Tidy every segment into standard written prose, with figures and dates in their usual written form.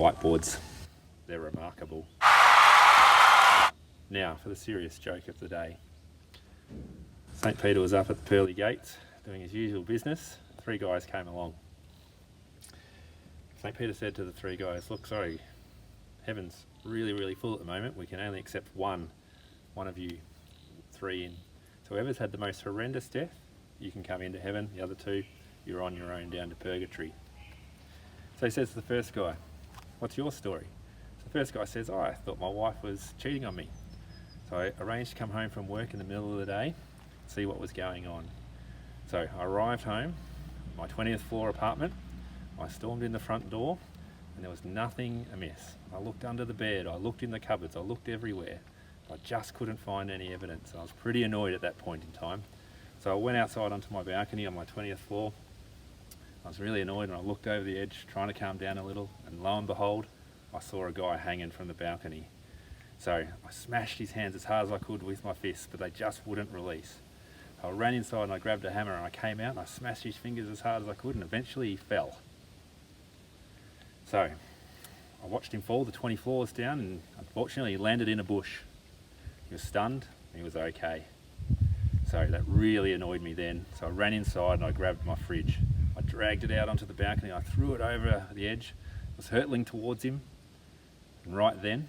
whiteboards. They're remarkable. Now for the serious joke of the day. St. Peter was up at the pearly gates doing his usual business. 3 guys came along. St. Peter said to the 3 guys, look, sorry, heaven's really full at the moment. We can only accept one of you 3 in. So whoever's had the most horrendous death, you can come into heaven. The other 2, you're on your own down to purgatory. So he says to the first guy, what's your story? So the first guy says, oh, I thought my wife was cheating on me. So I arranged to come home from work in the middle of the day, see what was going on. So I arrived home, my 20th floor apartment. I stormed in the front door and there was nothing amiss. I looked under the bed, I looked in the cupboards, I looked everywhere. I just couldn't find any evidence. I was pretty annoyed at that point in time. So I went outside onto my balcony on my 20th floor. I was really annoyed and I looked over the edge trying to calm down a little, and lo and behold, I saw a guy hanging from the balcony. So I smashed his hands as hard as I could with my fists, but they just wouldn't release. I ran inside and I grabbed a hammer and I came out and I smashed his fingers as hard as I could, and eventually he fell. So I watched him fall the 20 floors down, and unfortunately he landed in a bush. He was stunned and he was okay. So that really annoyed me then. So I ran inside and I grabbed my fridge. I dragged it out onto the balcony, I threw it over the edge, I was hurtling towards him, and right then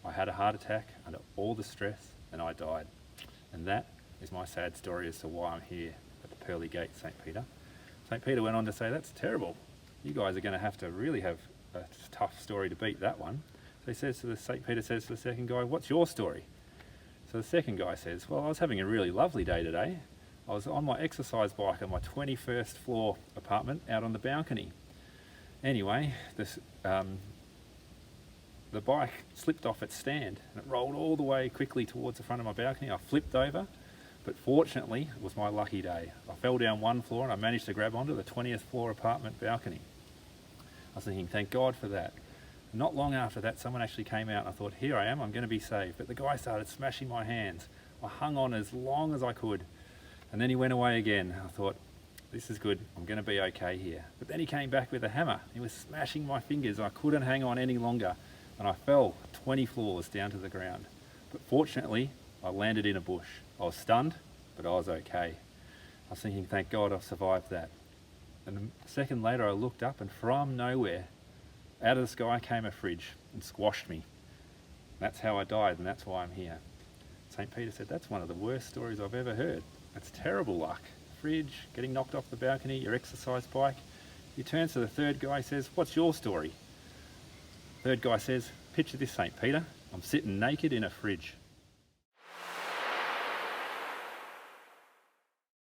I had a heart attack under all the stress and I died. And that is my sad story as to why I'm here at the pearly gate, St. Peter. St. Peter went on to say, that's terrible. You guys are going to have to really have a tough story to beat that one. So St. Peter says to the second guy, what's your story? So the second guy says, well, I was having a really lovely day today. I was on my exercise bike on my 21st floor apartment out on the balcony. Anyway, the bike slipped off its stand and it rolled all the way quickly towards the front of my balcony. I flipped over, but fortunately it was my lucky day. I fell down 1 floor and I managed to grab onto the 20th floor apartment balcony. I was thinking, thank God for that. Not long after that, someone actually came out and I thought, here I am, I'm going to be saved. But the guy started smashing my hands. I hung on as long as I could. And then he went away again. I thought, this is good, I'm going to be okay here. But then he came back with a hammer. He was smashing my fingers. I couldn't hang on any longer. And I fell 20 floors down to the ground. But fortunately, I landed in a bush. I was stunned, but I was okay. I was thinking, thank God I've survived that. And a second later, I looked up and from nowhere, out of the sky came a fridge and squashed me. That's how I died, and that's why I'm here. St. Peter said, that's one of the worst stories I've ever heard. That's terrible luck. Fridge, getting knocked off the balcony, your exercise bike. He turns to the third guy, says, what's your story? Third guy says, picture this, St. Peter. I'm sitting naked in a fridge.